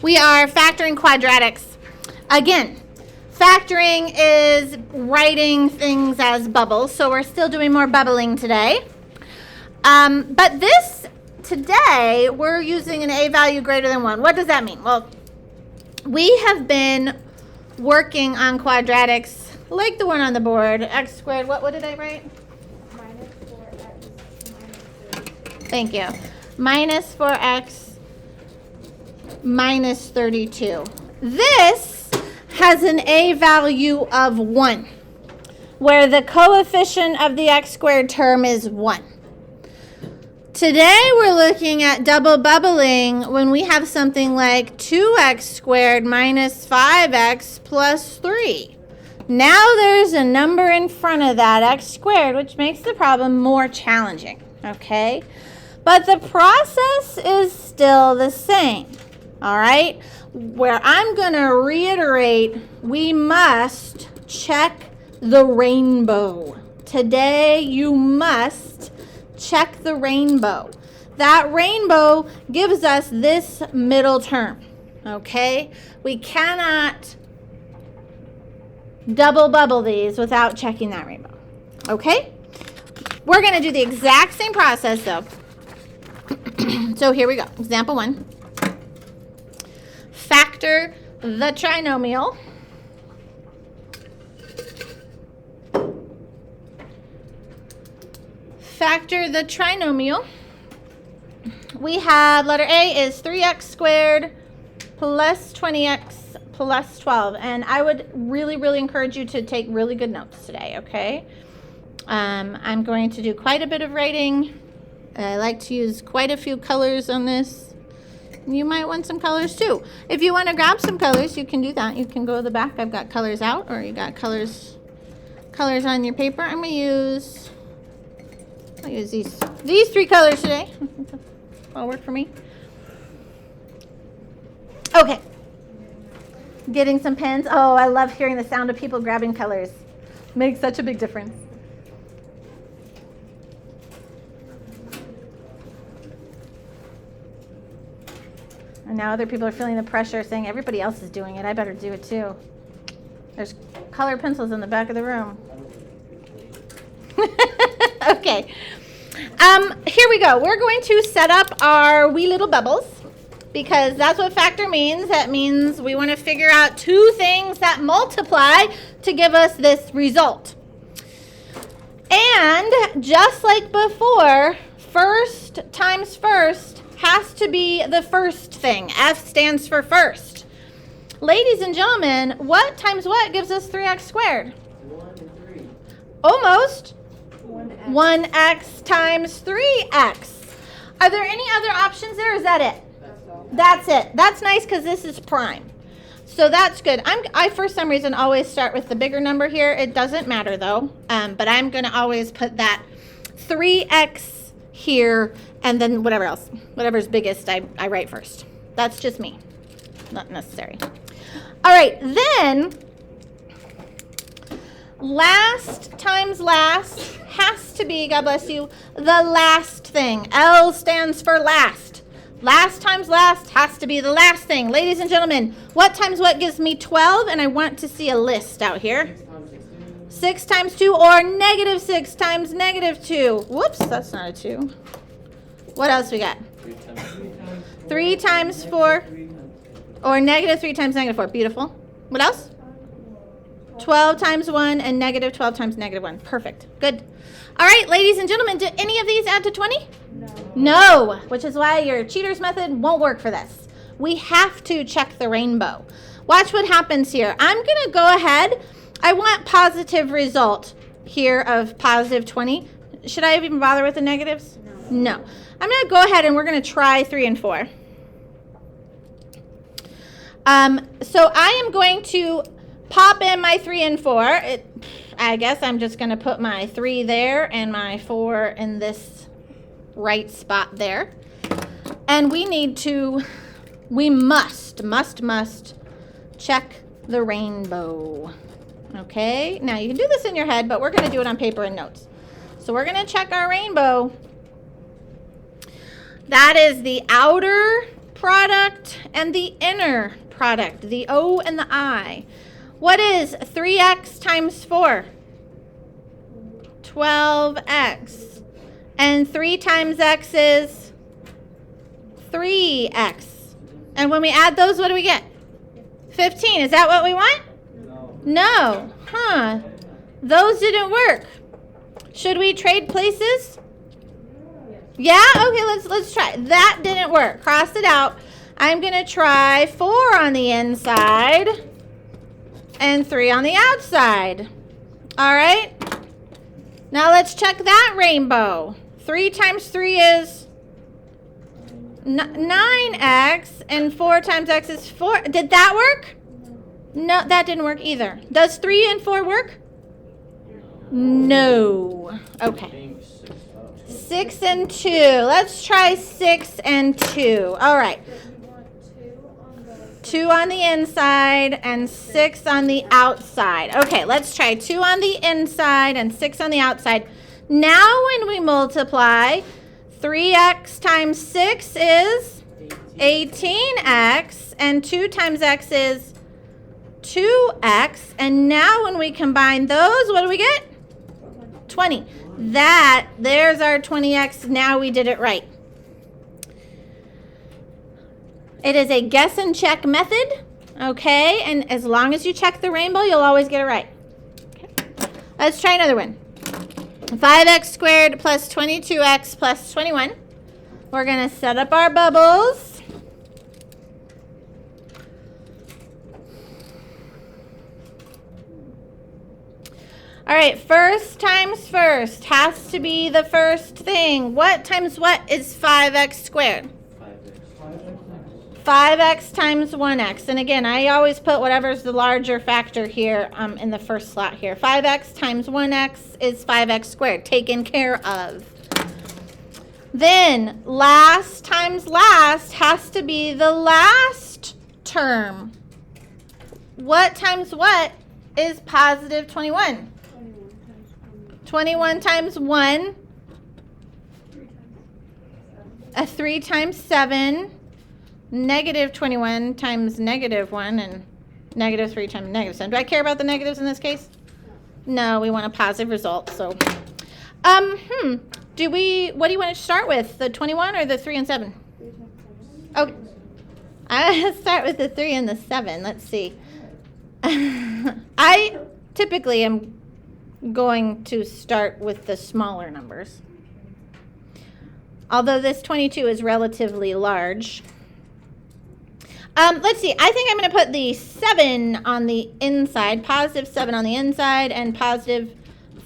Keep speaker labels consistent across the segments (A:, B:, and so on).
A: We are factoring quadratics. Again, factoring is writing things as bubbles, so we're still doing more bubbling today. But this, today, we're using an a value greater than 1. What does that mean? Well, we have been working on quadratics like the one on the board. X squared, what did I write?
B: Minus 4x minus 32.
A: Thank you. Minus 4x minus 32. This has an a value of 1, where the coefficient of the x squared term is 1. Today we're looking at double bubbling when we have something like 2x squared minus 5x plus 3. Now there's a number in front of that x squared, which makes the problem more challenging, okay? But the process is still the same, all right? Where I'm going to reiterate, we must check the rainbow. Today you must check the rainbow. That rainbow gives us this middle term, okay? We cannot double bubble these without checking that rainbow, okay? We're going to do the exact same process though. So here we go. Example 1. Factor the trinomial. Factor the trinomial. We have letter A is 3x squared plus 20x plus 12. And I would really encourage you to take really good notes today, okay? I'm going to do quite a bit of writing. I like to use quite a few colors on this. You might want some colors too. If you want to grab some colors, you can do that. You can go to the back. I've got colors out, or you got colors on your paper. I'll use these 3 colors today. That'll work for me. Okay. Getting some pens. Oh, I love hearing the sound of people grabbing colors. Makes such a big difference. And now other people are feeling the pressure saying everybody else is doing it. I better do it too. There's colored pencils in the back of the room. Okay. Here we go. We're going to set up our wee little bubbles because that's what factor means. That means we want to figure out 2 things that multiply to give us this result. And just like before, first times first has to be the first thing. F stands for first. Ladies and gentlemen, what times what gives us 3x squared?
C: 1 and 3.
A: Almost.
B: 1x.
A: 1x times 3x. Are there any other options there? Or is that it?
B: That's all.
A: That's it. That's nice because this is prime. So that's good. I for some reason always start with the bigger number here. It doesn't matter though. But I'm going to always put that 3x here, and then whatever else, whatever's biggest, I write first. That's just me, not necessary. All right, then last times last has to be, God bless you, the last thing. L stands for last. Last times last has to be the last thing. Ladies and gentlemen, what times what gives me 12? And I want to see a list out here. 6 times 2, or negative 6 times negative 2. Whoops, that's not a 2. What else we got? 3 times 4, or negative 3 times negative 4. Beautiful. What else? 12 times 1 and negative 12 times negative 1. Perfect. Good. All right, ladies and gentlemen, do any of these add to 20? No, which is why your cheater's method won't work for this. We have to check the rainbow. Watch what happens here. I'm going to go ahead. I want positive result here of positive 20. Should I even bother with the negatives? No. I'm going to go ahead and we're going to try 3 and 4. So I am going to pop in my 3 and 4. I guess I'm just going to put my 3 there and my 4 in this right spot there. And we must check the rainbow. Okay, now you can do this in your head, but we're going to do it on paper and notes. So we're going to check our rainbow. That is the outer product and the inner product, the O and the I. What is 3x times 4? 12x. And 3 times x is 3x. And when we add those, what do we get? 15. Is that what we want? No. Huh. Those didn't work. Should we trade places? Yeah? Okay, let's try. That didn't work. Cross it out. I'm going to try 4 on the inside and 3 on the outside. All right? Now let's check that rainbow. 3 times 3 is 9x, and 4 times x is 4. Did that work? No, that didn't work either. Does 3 and 4 work? No. Okay. 6 and 2. Let's try 6 and 2. All right. 2 on the inside and 6 on the outside. Okay, let's try 2 on the inside and 6 on the outside. Now when we multiply, 3x times 6 is 18x, and 2 times x is 2x. And now when we combine those, what do we get? 20. There's our 20x. Now we did it right. It is a guess and check method, okay? And as long as you check the rainbow, you'll always get it right. Okay. Let's try another one. 5x squared plus 22x plus 21. We're going to set up our bubbles. All right, first times first has to be the first thing. What times what is 5x squared? 5x times 1x. And again, I always put whatever's the larger factor here in the first slot here. 5x times 1x is 5x squared, taken care of. Then last times last has to be the last term. What times what is positive 21? 21 times 1, 3 times 7, negative 21 times negative 1, and negative 3 times negative 7. Do I care about the negatives in this case? No, we want a positive result. So, what do you want to start with, the 21 or the 3 and 7? Okay, I'll start with the 3 and the 7. Let's see. I typically am going to start with the smaller numbers. Although this 22 is relatively large. Let's see. I think I'm going to put the 7 on the inside, positive 7 on the inside, and positive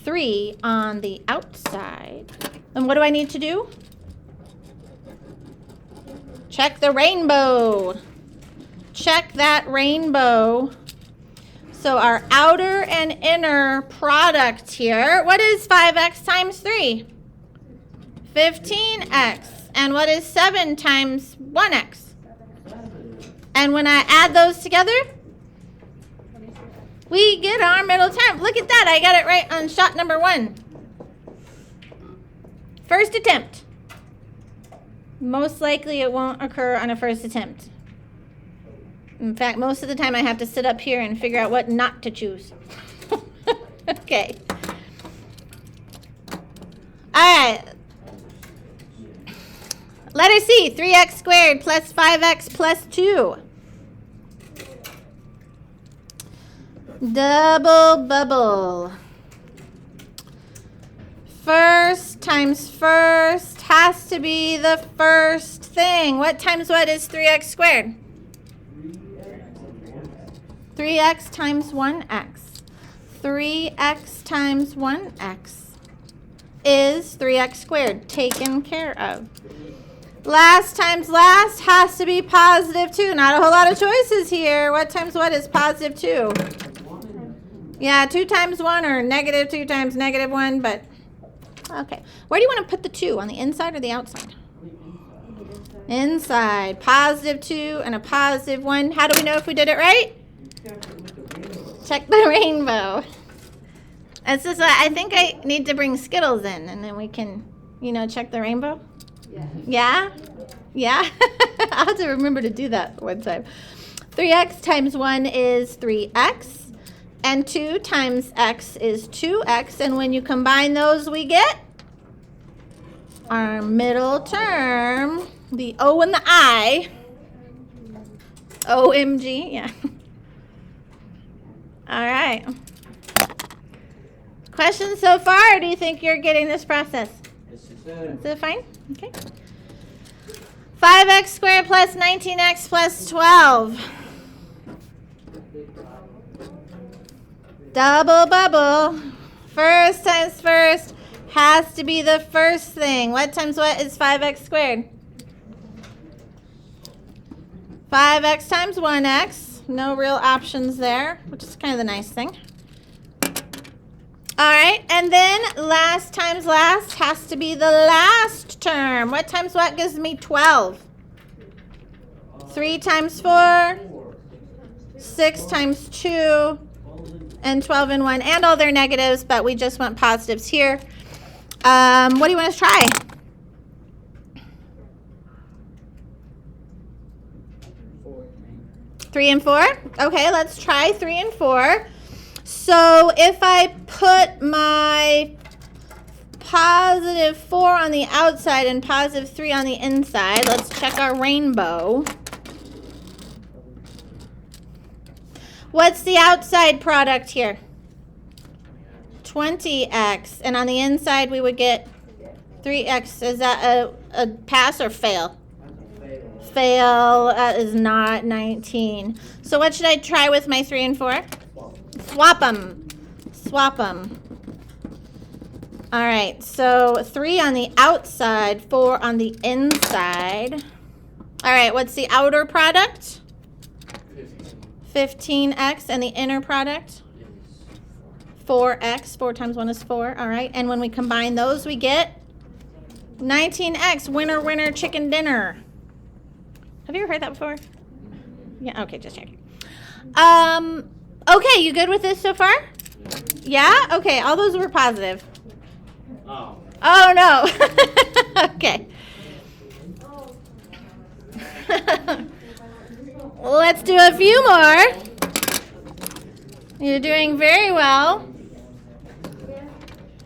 A: 3 on the outside. And what do I need to do? Check the rainbow. Check that rainbow. So our outer and inner product here, what is 5x times 3? 15x. And what is 7 times 1x? And when I add those together, we get our middle term. Look at that. I got it right on shot number 1. First attempt. Most likely it won't occur on a first attempt. In fact, most of the time I have to sit up here and figure out what not to choose. Okay. All right. Letter C, 3x squared plus 5x plus 2. Double bubble. First times first has to be the first thing. What times what is 3x squared? 3x times 1x. 3x times 1x is 3x squared, taken care of. Last times last has to be positive 2. Not a whole lot of choices here. What times what is positive 2? Yeah, 2 times 1 or negative 2 times negative 1, but okay. Where do you want to put the 2? On the inside or the outside? Inside. Positive 2 and a positive 1. How do we know if we did it right? Check the rainbow. It's just I think I need to bring Skittles in, and then we can, check the rainbow. Yeah? Yeah? I'll have to remember to do that one time. 3x times 1 is 3x. And 2 times x is 2x. And when you combine those, we get our middle term, the O and the I. OMG, yeah. All right. Questions so far, or do you think you're getting this process? Is it fine? Okay. 5x squared plus 19x plus 12. Double bubble. First times first has to be the first thing. What times what is 5x squared? 5x times 1x. No real options there, which is kind of the nice thing. All right, and then last times last has to be the last term. What times what gives me 12? 3 times 4, 6 times 2, and 12 and 1. And all their negatives, but we just want positives here. What do you want to try? Three and 4? Okay, let's try 3 and 4. So if I put my positive 4 on the outside and positive 3 on the inside, let's check our rainbow. What's the outside product here? 20x. And on the inside, we would get 3x. Is that a pass or fail? Fail. That is not 19. So what should I try with my 3 and 4? Swap them. Swap them. All right. So 3 on the outside, 4 on the inside. All right. What's the outer product? 15x. And the inner product? 4x. 4 times 1 is 4. All right. And when we combine those, we get 19x. Winner, winner, chicken dinner. Have you ever heard that before? Yeah. Okay. Just checking. Okay. You good with this so far? Yeah? Okay. All those were positive.
C: Oh.
A: Oh, no. Okay. Let's do a few more. You're doing very well.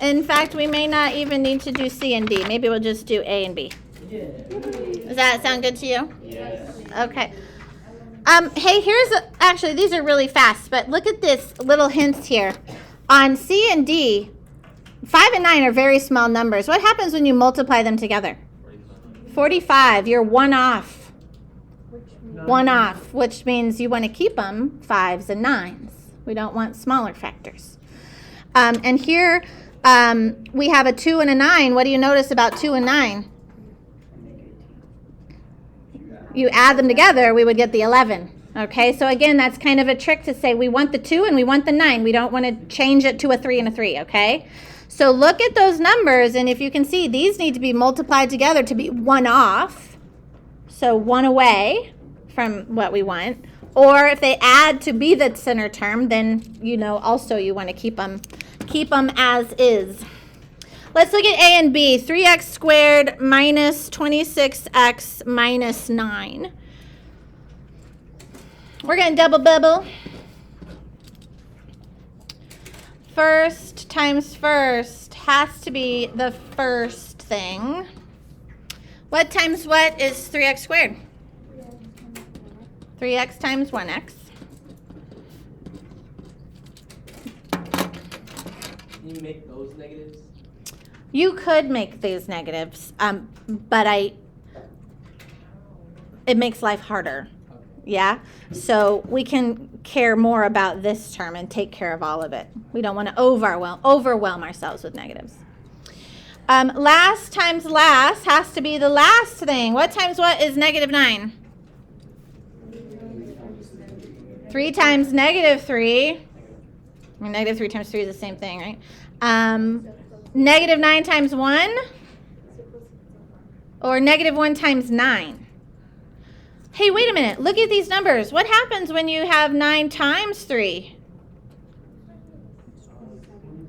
A: In fact, we may not even need to do C and D. Maybe we'll just do A and B. Does that sound good to you?
C: Yes.
A: Okay. Hey, actually, these are really fast, but look at this little hints here. On C and D, 5 and 9 are very small numbers. What happens when you multiply them together? 45. You're one off. One off, which means you want to keep them 5s and 9s. We don't want smaller factors. And here we have a 2 and a 9. What do you notice about 2 and 9? You add them together, we would get the 11. Okay, so again, that's kind of a trick to say we want the 2 and we want the 9. We don't want to change it to a 3 and a 3, okay? So look at those numbers, and if you can see, these need to be multiplied together to be one off. So one away from what we want. Or if they add to be the center term, then, you know, also you want to keep them as is. Let's look at A and B. 3x squared minus 26x minus 9. We're going to double bubble. First times first has to be the first thing. What times what is 3x squared? 3x times 1x.
C: Can you make those negatives?
A: You could make these negatives, but it makes life harder. Yeah? So we can care more about this term and take care of all of it. We don't want to overwhelm ourselves with negatives. Last times last has to be the last thing. What times what is negative 9? 3 times negative 3. I mean, negative 3 times 3 is the same thing, right? Negative 9 times 1? Or negative 1 times 9? Hey, wait a minute. Look at these numbers. What happens when you have 9 times 3?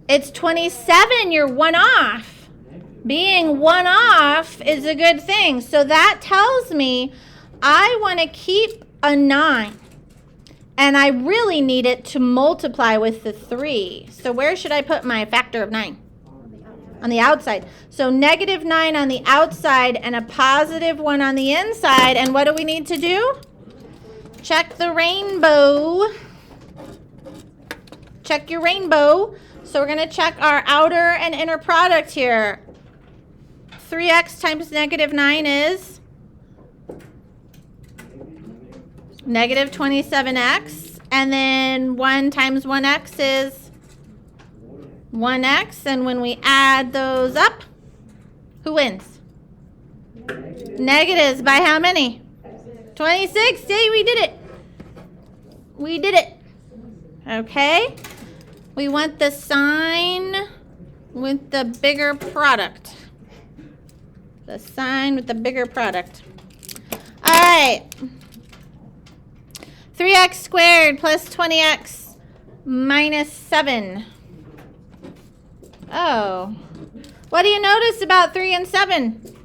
A: It's 27. You're one off. Being one off is a good thing. So that tells me I want to keep a 9. And I really need it to multiply with the 3. So where should I put my factor of 9? On the outside. So negative 9 on the outside and a positive 1 on the inside. And what do we need to do? Check the rainbow. Check your rainbow. So we're going to check our outer and inner product here. 3x times negative 9 is negative 27x. And then 1 times 1x is 1x. And when we add those up, who wins? Negatives by how many? 26. See, we did it. We did it. Okay. We want the sign with the bigger product. The sign with the bigger product. All right. 3x squared plus 20x minus 7. Oh. What do you notice about 3 and 7?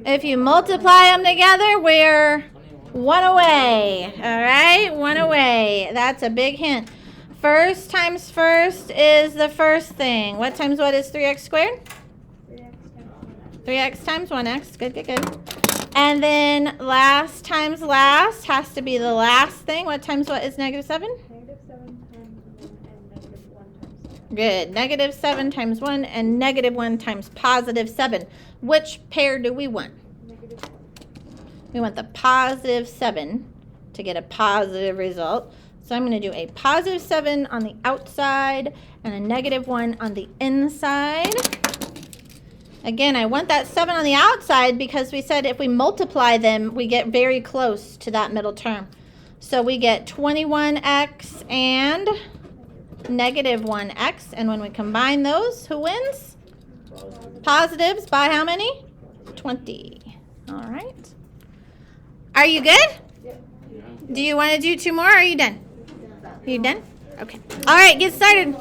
A: If you multiply them together, we're 1 away. All right? 1 away. That's a big hint. First times first is the first thing. What times what is 3x squared? 3x times 1x. Good, good, good. And then last times last has to be the last thing. What times what is negative 7?
B: Negative 7 times 1 and negative 1 times 7.
A: Good. Negative 7 times 1 and negative 1 times positive 7. Which pair do we want?
B: Negative 1.
A: We want the positive 7 to get a positive result. So I'm going to do a positive 7 on the outside and a negative 1 on the inside. Again, I want that 7 on the outside because we said if we multiply them, we get very close to that middle term. So we get 21x and negative 1x. And when we combine those, who wins? Positives by how many? 20. All right. Are you good? Do you want to do 2 more or are you done? You done? Okay. All right, get started.